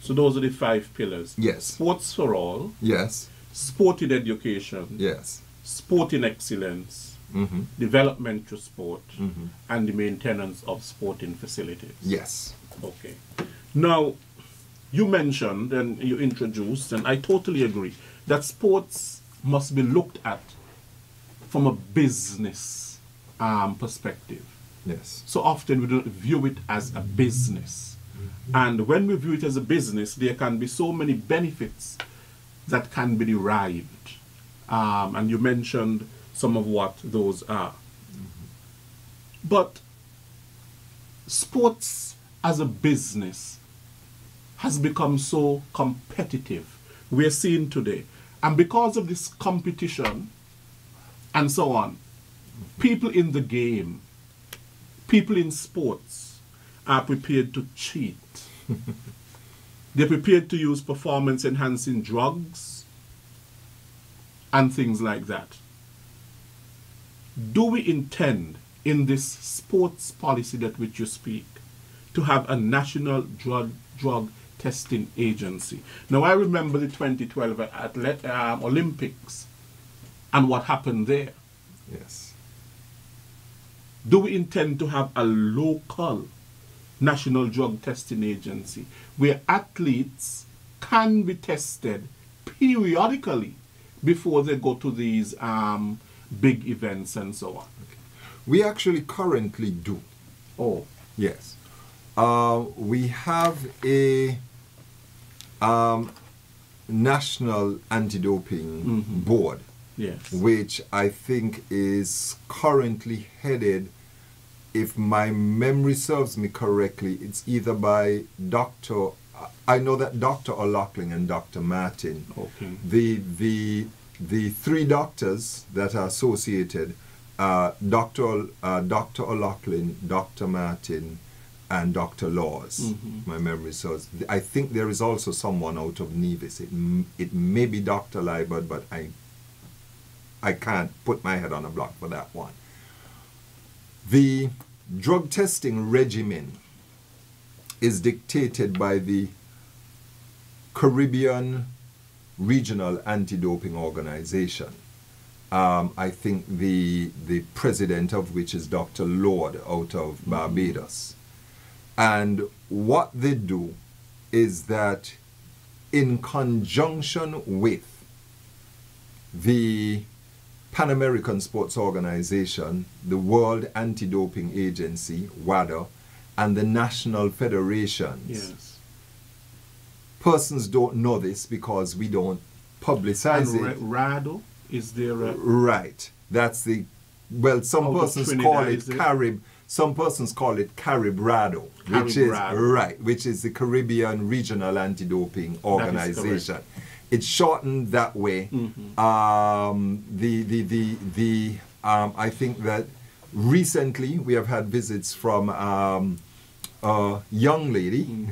So those are the 5 pillars. Yes. Sports for all. Yes. Sporting education. Yes. Sporting excellence. Mm-hmm. Development through sport. Mm-hmm. And the maintenance of sporting facilities. Yes. Okay. Now, you mentioned and you introduced, and I totally agree, that sports must be looked at from a business perspective. Yes. So often we don't view it as a business. And when we view it as a business, there can be so many benefits that can be derived. And you mentioned some of what those are. But sports as a business has become so competitive. We're seeing today. And because of this competition and so on, people in the game, people in sports are prepared to cheat. They're prepared to use performance-enhancing drugs and things like that. Do we intend in this sports policy that which you speak to have a national drug testing agency? Now, I remember the 2012 Olympics and what happened there. Yes. Do we intend to have a local national drug testing agency where athletes can be tested periodically before they go to these big events and so on? Okay. We actually currently do. Oh. Yes. We have a national anti-doping board. Yes. Which I think is currently headed, if my memory serves me correctly, it's either by I know that Dr. O'Loughlin and Dr. Martin. Okay. The 3 doctors that are associated, Dr. O'Loughlin, Dr. Martin, and Dr. Laws. My memory serves. I think there is also someone out of Nevis. It may be Dr. Liebert, but I can't put my head on a block for that one. The drug testing regimen is dictated by the Caribbean Regional Anti-Doping Organization. I think the president of which is Dr. Lord out of Barbados. And what they do is that in conjunction with the Pan American Sports Organization, the World Anti-Doping Agency, WADA, and the national federations. Yes. Persons don't know this because we don't publicize and it. RADO, is there a... Right. That's the... Well, some persons call it Carib. Some persons call it Carib-RADO, which is right, which is the Caribbean Regional Anti-Doping Organization. It's shortened that way. I think that recently we have had visits from a young lady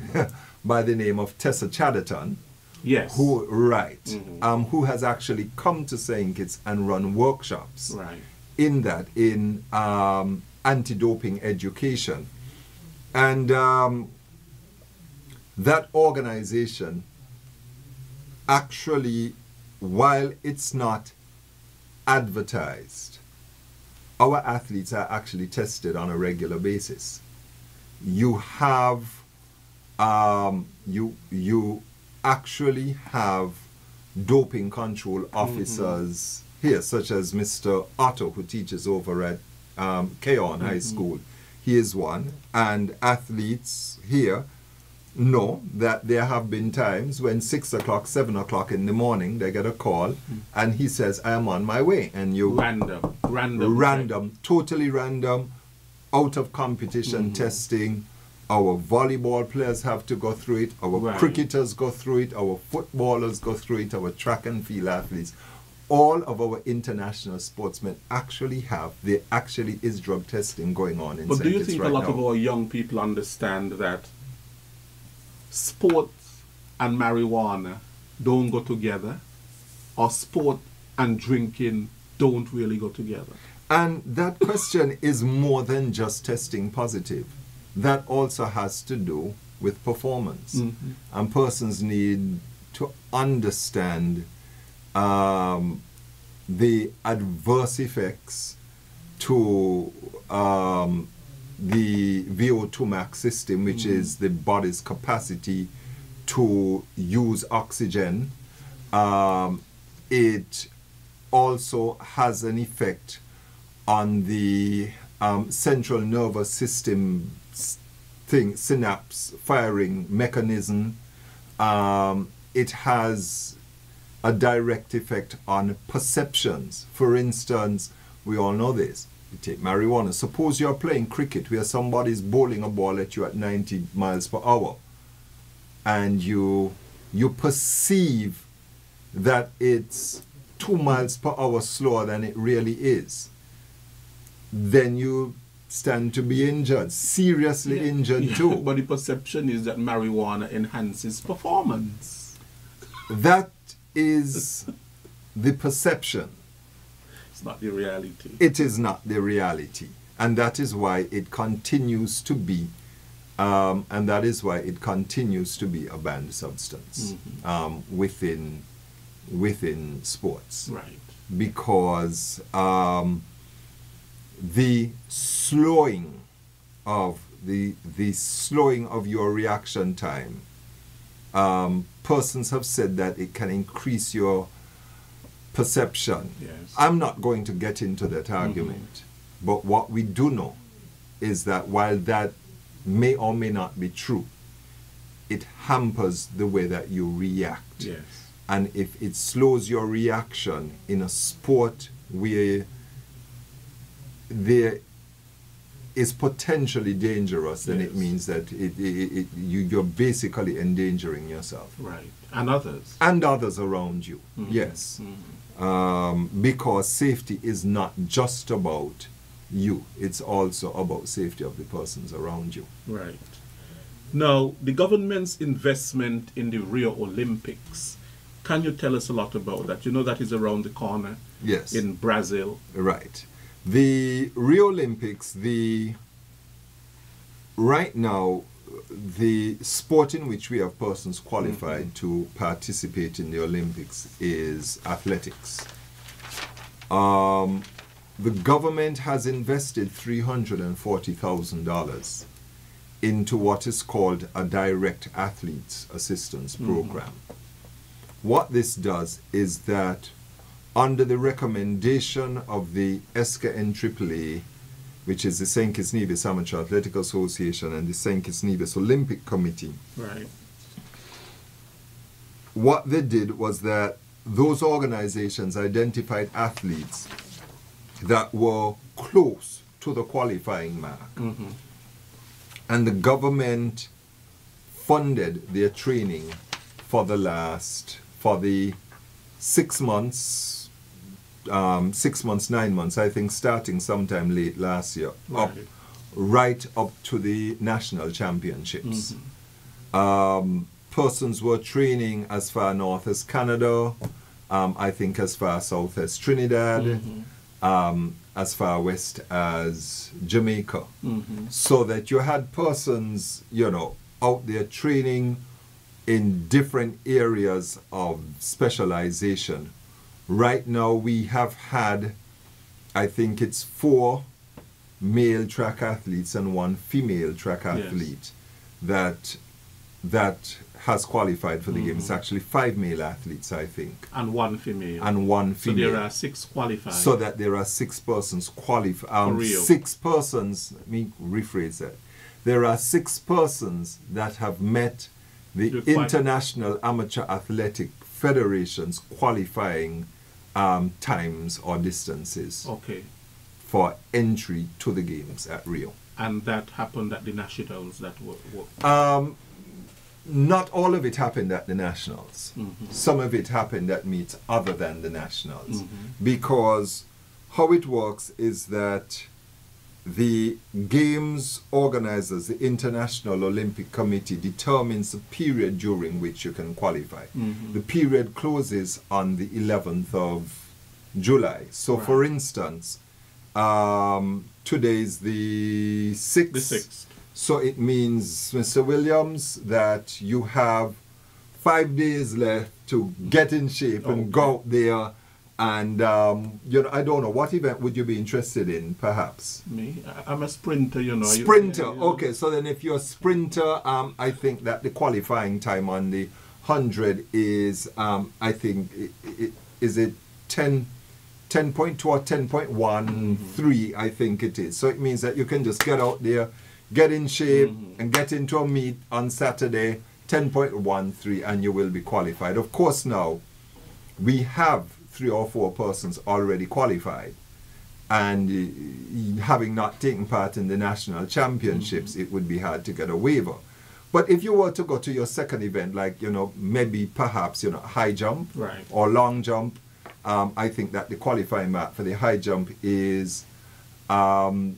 by the name of Tessa Chatterton. Yes. Who has actually come to St. Kitts and run workshops in anti-doping education. And that organization actually, while it's not advertised, our athletes are actually tested on a regular basis. You have, you actually have doping control officers here, such as Mr. Otto, who teaches over at Keon High School. He is one, and athletes here know that there have been times when 6 o'clock, 7 o'clock in the morning, they get a call, and he says, I am on my way. And you... Random, totally random, out of competition testing. Our volleyball players have to go through it, our cricketers go through it, our footballers go through it, our track and field athletes. All of our international sportsmen actually have, there actually is drug testing going on in St. Kitts right now. But do you think a lot of our young people understand that sports and marijuana don't go together, or sport and drinking don't really go together? And that question is more than just testing positive. That also has to do with performance. And persons need to understand the adverse effects to the VO2 max system, which is the body's capacity to use oxygen. It also has an effect on the central nervous system synapse firing mechanism. It has a direct effect on perceptions. For instance, we all know this. You take marijuana. Suppose you're playing cricket where somebody's bowling a ball at you at 90 miles per hour, and you perceive that it's 2 miles per hour slower than it really is. Then you stand to be injured, seriously injured too. But the perception is that marijuana enhances performance. That is the perception. It's not the reality. It is not the reality. And that is why it continues to be, a banned substance within sports. Right. Because the slowing of your reaction time, persons have said that it can increase your perception. Yes. I'm not going to get into that argument, but what we do know is that while that may or may not be true, it hampers the way that you react. Yes. And if it slows your reaction in a sport where there is potentially dangerous, then it means that you're basically endangering yourself. Right. And others. And others around you. Yes. Because safety is not just about you. It's also about safety of the persons around you. Right. Now, the government's investment in the Rio Olympics, can you tell us a lot about that? You know that is around the corner. Yes. In Brazil. Right. The Rio Olympics, right now, the sport in which we have persons qualified to participate in the Olympics is athletics. The government has invested $340,000 into what is called a direct athletes assistance program. What this does is that under the recommendation of the SKNAAA, which is the St. Kitts Nevis Amateur Athletic Association and the St. Kitts Nevis Olympic Committee. Right. What they did was that those organizations identified athletes that were close to the qualifying mark. And the government funded their training for the 6 months, 6 months, 9 months, I think starting sometime late last year, right up to the national championships. Persons were training as far north as Canada, I think as far south as Trinidad, as far west as Jamaica. So that you had persons, out there training in different areas of specialization. Right now we have had, I think it's 4 male track athletes and 1 female track athlete that has qualified for the game. It's actually 5 male athletes, I think. And 1 female. And 1 female. So there are 6 qualified. So that there are 6 persons qualified. 6 persons, let me rephrase that. There are 6 persons that have met the International Amateur Athletic Federation's qualifying times or distances for entry to the games at Rio. And that happened at the nationals that were not all of it happened at the nationals. Some of it happened at meets other than the nationals. Because how it works is that the games organizers, the International Olympic Committee, determines the period during which you can qualify. The period closes on the 11th of July. So for instance, today's the 6th. So it means, Mr. Williams, that you have 5 days left to get in shape and go out there. And, you know, I don't know, what event would you be interested in, perhaps? Me? I'm a sprinter, you know. Sprinter, okay. So then if you're a sprinter, I think that the qualifying time on the 100 is, I think, is it 10.2 or 10.13, I think it is. So it means that you can just get out there, get in shape, and get into a meet on Saturday, 10.13, and you will be qualified. Of course, now, we have 3 or 4 persons already qualified, and having not taken part in the national championships, it would be hard to get a waiver. But if you were to go to your second event, like, you know, maybe perhaps, you know, high jump or long jump, I think that the qualifying mark for the high jump is 2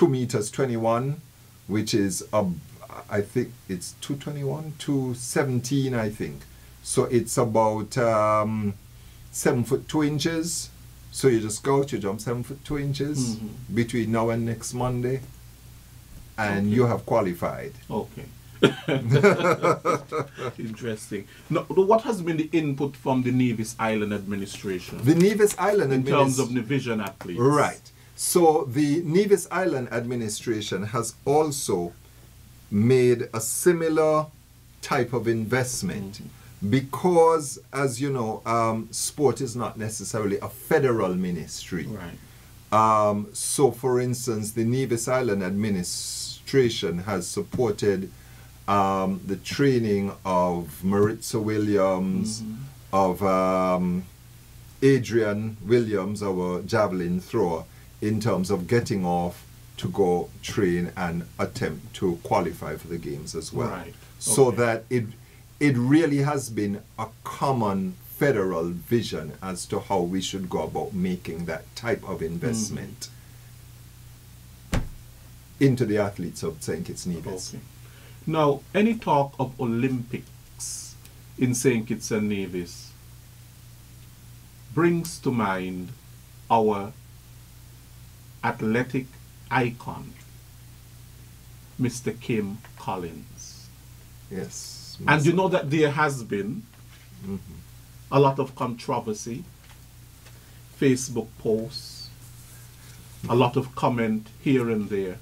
meters 21, which is, I think it's 221, 217, I think. So it's about 7 foot 2 inches. So you just go out, you jump 7 foot 2 inches between now and next Monday, and you have qualified. Okay. Interesting. Now, what has been the input from the Nevis Island administration? The Nevis Island in terms of division athletes. Right. So the Nevis Island administration has also made a similar type of investment. Because, as you know, sport is not necessarily a federal ministry. Right. So, for instance, the Nevis Island administration has supported the training of Maritza Williams, of Adrian Williams, our javelin thrower, in terms of getting off to go train and attempt to qualify for the games as well. Right. So that it really has been a common federal vision as to how we should go about making that type of investment into the athletes of St. Kitts Nevis. Okay. Now, any talk of Olympics in St. Kitts and Nevis brings to mind our athletic icon, Mr. Kim Collins. Yes. And you know that there has been a lot of controversy, Facebook posts, a lot of comment here and there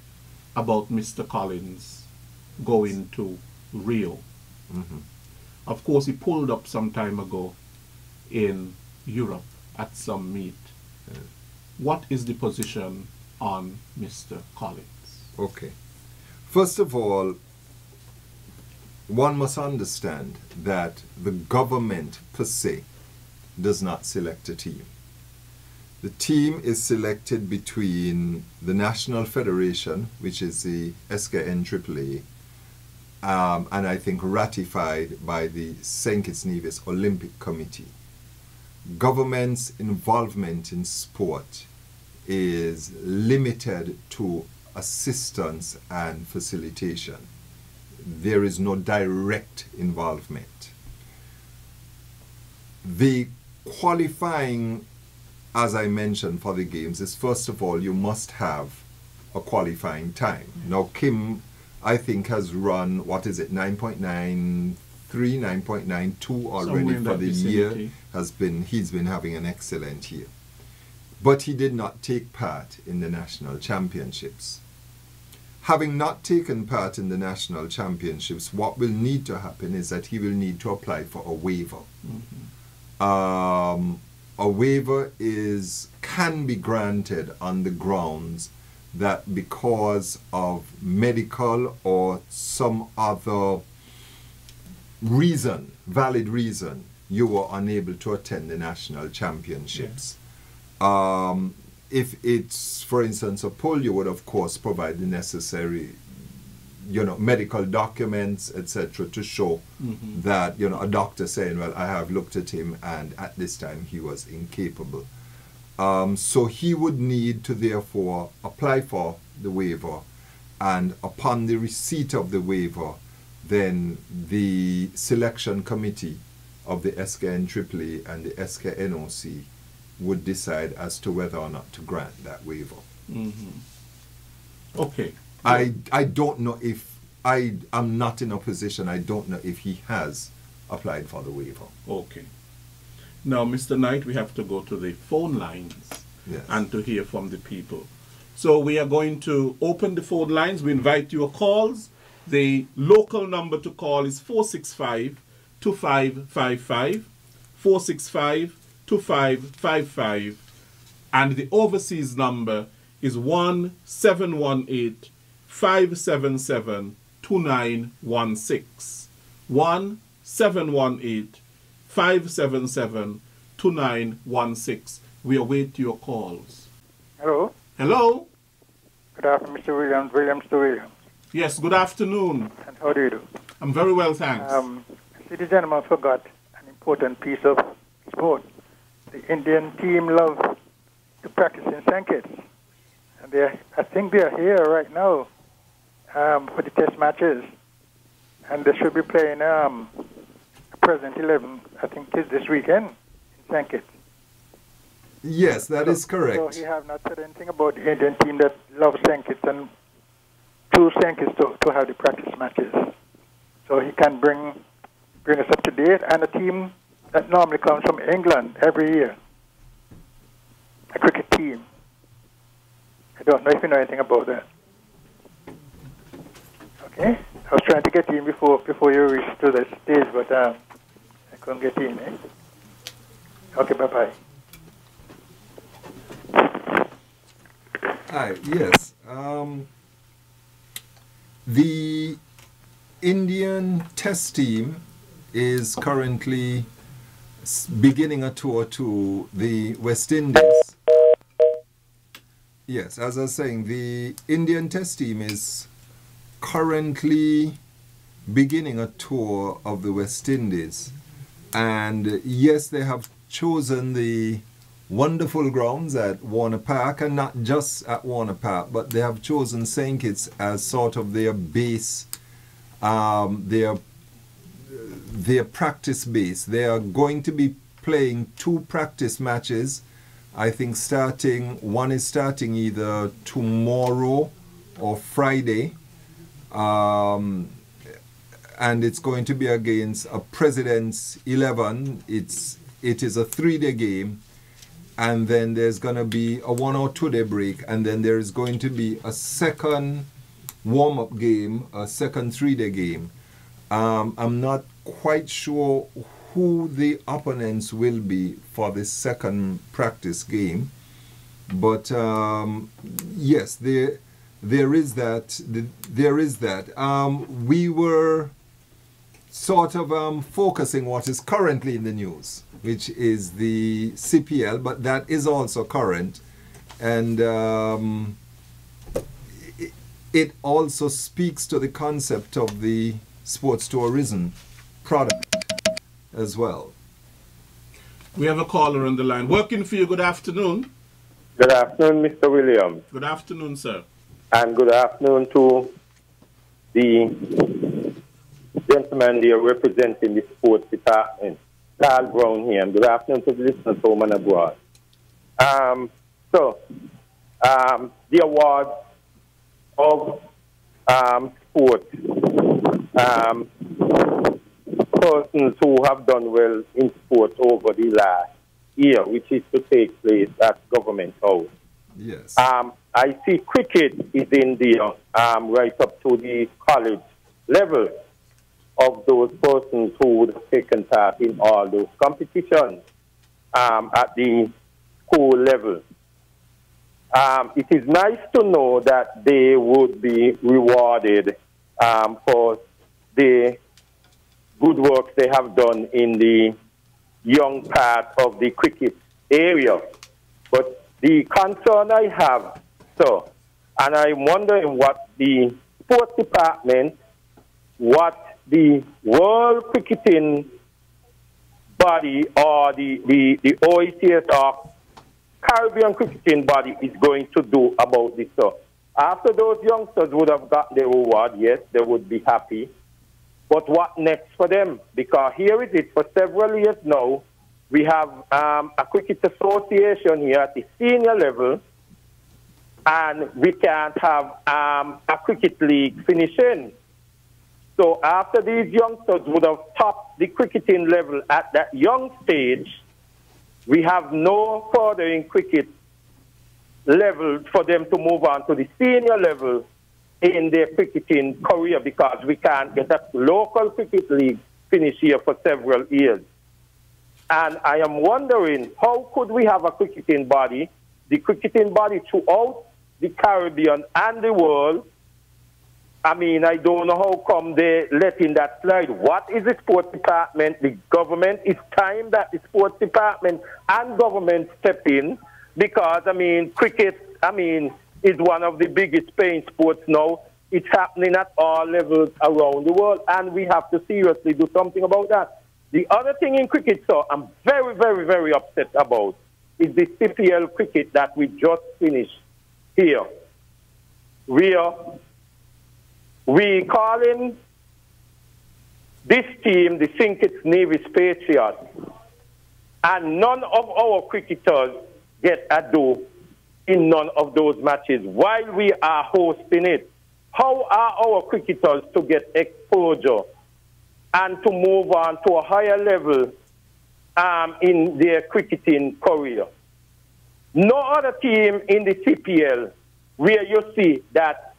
about Mr. Collins going to Rio. Of course, he pulled up some time ago in Europe at some meet. What is the position on Mr. Collins? Okay. First of all, one must understand that the government per se does not select a team. The team is selected between the National Federation, which is the SKNAAA, and I think ratified by the St. Kitts Nevis Olympic Committee. Government's involvement in sport is limited to assistance and facilitation. There is no direct involvement. The qualifying, as I mentioned, for the games is, first of all, you must have a qualifying time. Now, Kim, I think, has run, 9.93, 9.92 already for the year. He's been having an excellent year. But he did not take part in the national championships. Having not taken part in the national championships, what will need to happen is that he will need to apply for a waiver. A waiver can be granted on the grounds that because of medical or some other reason, valid reason, you were unable to attend the national championships. If it's, for instance, a pull, you would of course provide the necessary, medical documents, etc., to show that, a doctor saying, well, I have looked at him and at this time he was incapable. So he would need to therefore apply for the waiver, and upon the receipt of the waiver, then the selection committee of the SKNAAA and the SKNOC would decide as to whether or not to grant that waiver. Okay. I don't know if I'm not in a position. I don't know if he has applied for the waiver. Okay. Now, Mr. Knight, we have to go to the phone lines and to hear from the people. So we are going to open the phone lines. We invite your calls. The local number to call is 465-2555, 465-2555, and the overseas number is 1-718-577-2916, 1-718-577-2916. We await your calls. Hello. Hello. Good afternoon, Mr. Williams. Williams to Williams. Yes, good afternoon. And how do you do? I'm very well, thanks. See, the gentleman forgot an important piece of sport. The Indian team loves to practice in St. Kitts. And I think they are here right now for the test matches. And they should be playing present 11, I think it is this weekend in St. Kitts. Yes, that is correct. So he have not said anything about the Indian team that loves St. Kitts and choose St. Kitts to have the practice matches. So he can bring us up to date, and a team that normally comes from England every year, a cricket team. I don't know if you know anything about that. Okay? I was trying to get in before you reached to the stage, but I couldn't get in. Okay, bye-bye. Hi, yes. The Indian test team is currently beginning a tour to the West Indies. Yes, as I was saying, the Indian test team is currently beginning a tour of the West Indies. And yes, they have chosen the wonderful grounds at Warner Park, and not just at Warner Park, but they have chosen St. Kitts as sort of their base, their practice base. They are going to be playing 2 practice matches. I think one is starting either tomorrow or Friday, and it's going to be against a President's 11. It is a 3-day game. And then there's going to be a 1 or 2 day break, and then there is going to be a second warm-up game, a second 3-day game. I'm not quite sure who the opponents will be for the second practice game, but yes, there is that. We were sort of focusing what is currently in the news, which is the CPL, but that is also current, and it also speaks to the concept of the sports tourism product as well. We have a caller on the line. Working for you, good afternoon. Good afternoon, Mr. Williams. Good afternoon, sir. And good afternoon to the gentleman there representing the sports department, Carl Brown here, and good afternoon to the listeners home and abroad. The award of sport, persons who have done well in sport over the last year, which is to take place at Government House. Yes. I see cricket is in the right up to the college level of those persons who would have taken part in all those competitions at the school level. It is nice to know that they would be rewarded for the good work they have done in the young part of the cricket area. But the concern I have, and I'm wondering what the sports department, what the World Cricketing Body or the OICS or Caribbean Cricketing Body is going to do about this. So after those youngsters would have got their reward, yes, they would be happy. But what next for them? Because here it is, for several years now, we have a cricket association here at the senior level, and we can't have a cricket league finishing. So after these youngsters would have topped the cricketing level at that young stage, we have no further in cricket level for them to move on to the senior level in their cricketing career, because we can't get a local cricket league finish here for several years. And I am wondering, how could we have a cricketing body, the cricketing body throughout the Caribbean and the world? I mean, I don't know how come they're letting that slide. What is the sports department, the government? It's time that the sports department and government step in, because, I mean, cricket, I mean, is one of the biggest paying sports now. It's happening at all levels around the world, and we have to seriously do something about that. The other thing in cricket, so I'm very, very, very upset about, is the CPL cricket that we just finished here. We calling this team the St. Kitts Nevis Patriots, and none of our cricketers get a do in none of those matches while we are hosting it. How are our cricketers to get exposure and to move on to a higher level in their cricketing career? No other team in the CPL where you see that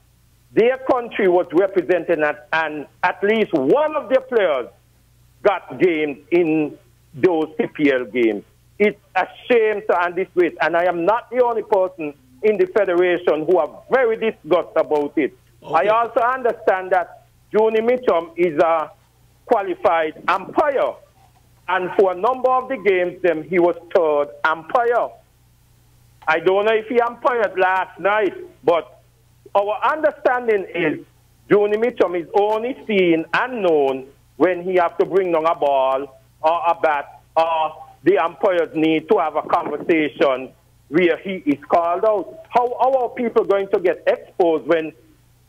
their country was represented and at least one of their players got games in those CPL games. It's a shame and disgrace, and I am not the only person in the federation who are very disgusted about it. Okay. I also understand that Juni Mitchum is a qualified umpire, and for a number of the games, he was third umpire. I don't know if he umpired last night, but our understanding is Juni Mitchum is only seen and known when he has to bring down a ball or a bat, or the umpires need to have a conversation where he is called out. How are our people going to get exposed when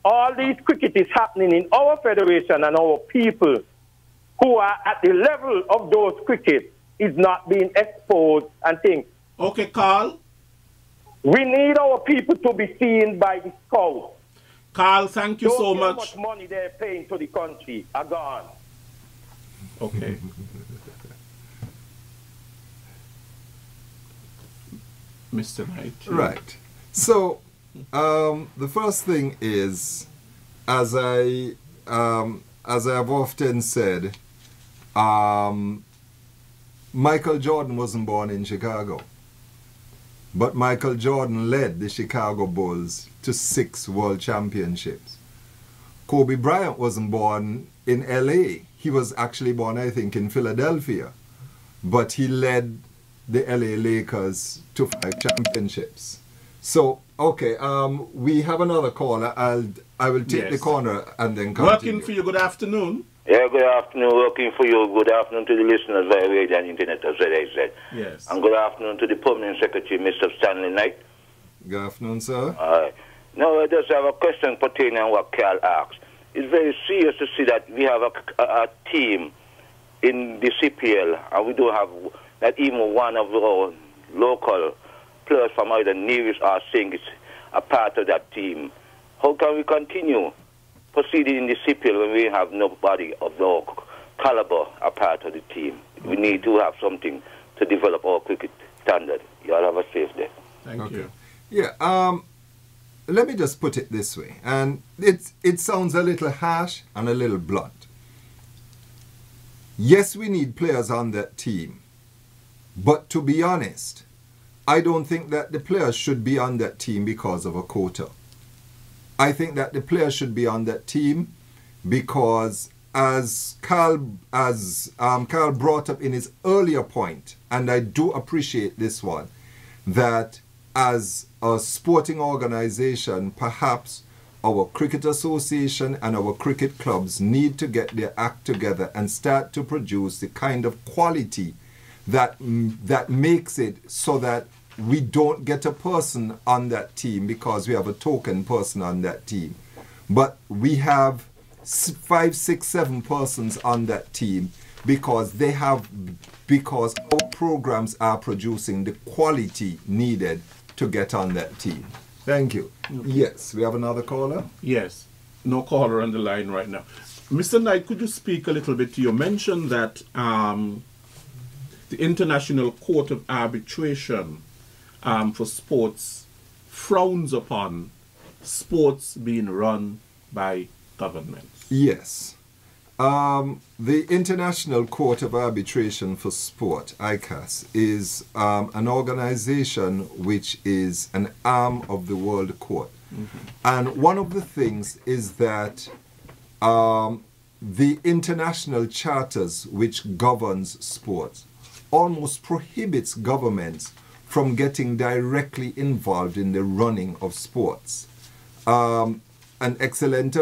all these cricket is happening in our federation and our people who are at the level of those cricket is not being exposed and things? Okay, Carl. We need our people to be seen by the scouts. Carl, thank you so much. How much money they're paying to the country are gone. Okay. Mr. Knight. Right. So, the first thing is, as I have often said, Michael Jordan wasn't born in Chicago, but Michael Jordan led the Chicago Bulls to 6 world championships. Kobe Bryant wasn't born in LA. He was actually born, I think, in Philadelphia, but he led the LA Lakers to 5 championships. So, okay, we have another caller. I will take the corner and then continue. Working for you, good afternoon. Yeah, good afternoon. Working for you. Good afternoon to the listeners via radio and internet, as I said. Yes. And good afternoon to the Permanent Secretary, Mr. Stanley Knight. Good afternoon, sir. Now, I just have a question pertaining to what Carl asked. It's very serious to see that we have a team in the CPL, and we don't have not even one of our local players from either Nevis or St. Kitts a part of that team. How can we continue proceeding in the CPL when we have nobody of our caliber a part of the team? We need to have something to develop our cricket standard. You all have a safe day. Thank you. Yeah, let me just put it this way, and it sounds a little harsh and a little blunt. Yes, we need players on that team, but to be honest, I don't think that the players should be on that team because of a quota. I think that the players should be on that team because, as Carl brought up in his earlier point, and I do appreciate this one, that as a sporting organization, perhaps our cricket association and our cricket clubs need to get their act together and start to produce the kind of quality that makes it so that we don't get a person on that team because we have a token person on that team, but we have 5, 6, 7 persons on that team because our programs are producing the quality needed to get on that team. Thank you. Okay. Yes, we have another caller. Yes. No caller on the line right now. Mr. Knight, could you speak a little bit? You mentioned that the International Court of Arbitration for Sports frowns upon sports being run by governments. Yes. The International Court of Arbitration for Sport, ICAS, is an organization which is an arm of the World Court. And one of the things is that the international charters which governs sports almost prohibits governments from getting directly involved in the running of sports. An excellent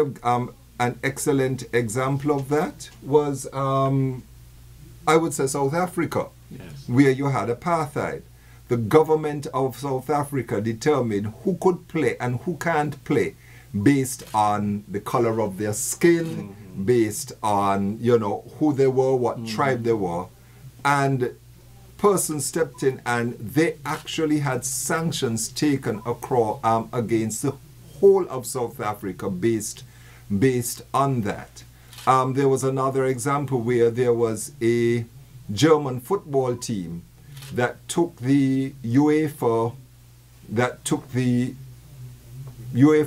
example of that was, I would say, South Africa, Yes. where you had apartheid. The government of South Africa determined who could play and who can't play based on the color of their skin, based on, you know, who they were, what tribe they were. And person stepped in and they actually had sanctions taken across, against the whole of South Africa based on that. There was another example where there was a German football team that took the UEFA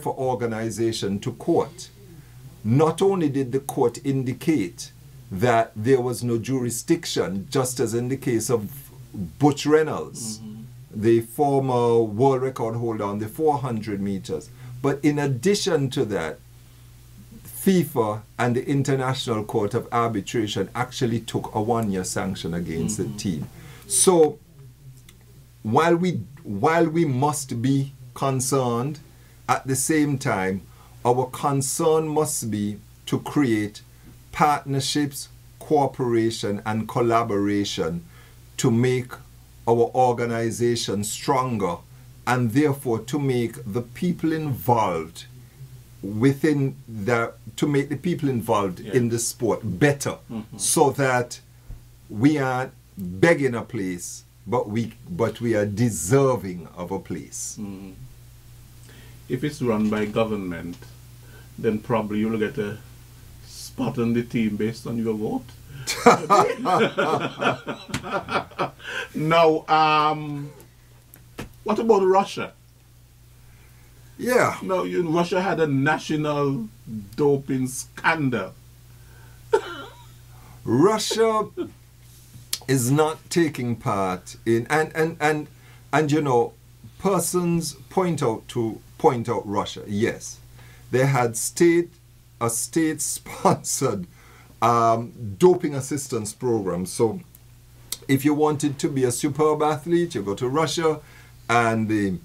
organization to court. Not only did the court indicate that there was no jurisdiction, just as in the case of Butch Reynolds, the former world record holder on the 400 meters, but in addition to that, FIFA and the International Court of Arbitration actually took a 1-year sanction against the team. So while we must be concerned, at the same time, our concern must be to create partnerships, cooperation, and collaboration to make our organization stronger, and therefore to make the people involved in the sport better, so that we aren't begging a place, but we are deserving of a place. If it's run by government, then probably you'll get a spot on the team based on your vote. Now, what about Russia? Yeah. No, Russia had a national doping scandal. Russia is not taking part in, and you know, persons point out Russia. Yes, they had a state-sponsored doping assistance program. So if you wanted to be a superb athlete, you go to Russia, and the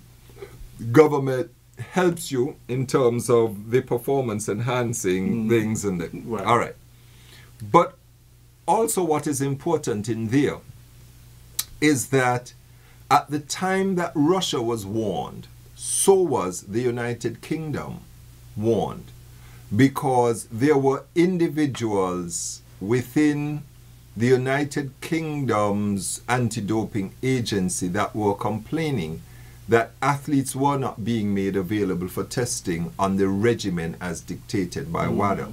government helps you in terms of the performance enhancing things and the, Right. all right. But also what is important in there is that at the time that Russia was warned, so was the United Kingdom warned, because there were individuals within the United Kingdom's anti-doping agency that were complaining that athletes were not being made available for testing on the regimen as dictated by WADA.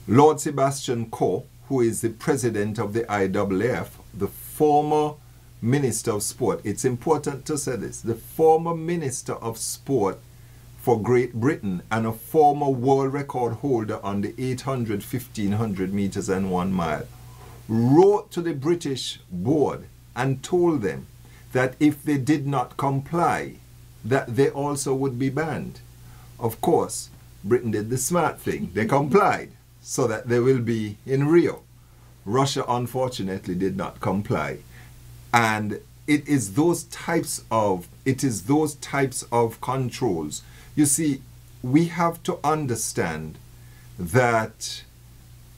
Lord Sebastian Coe, who is the president of the IAAF, the former Minister of Sport, it's important to say this, the former Minister of Sport for Great Britain and a former world record holder on the 800, 1500 meters and 1 mile, wrote to the British board and told them that if they did not comply, that they also would be banned. Of course, Britain did the smart thing. They complied so that they will be in Rio. Russia, unfortunately, did not comply. And it is those types of controls. You see, we have to understand that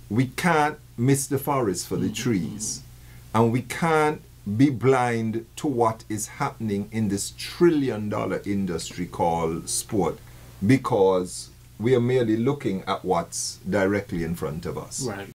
we can't miss the forest for the trees, and we can't be blind to what is happening in this $1 trillion industry called sport, because we are merely looking at what's directly in front of us. Right.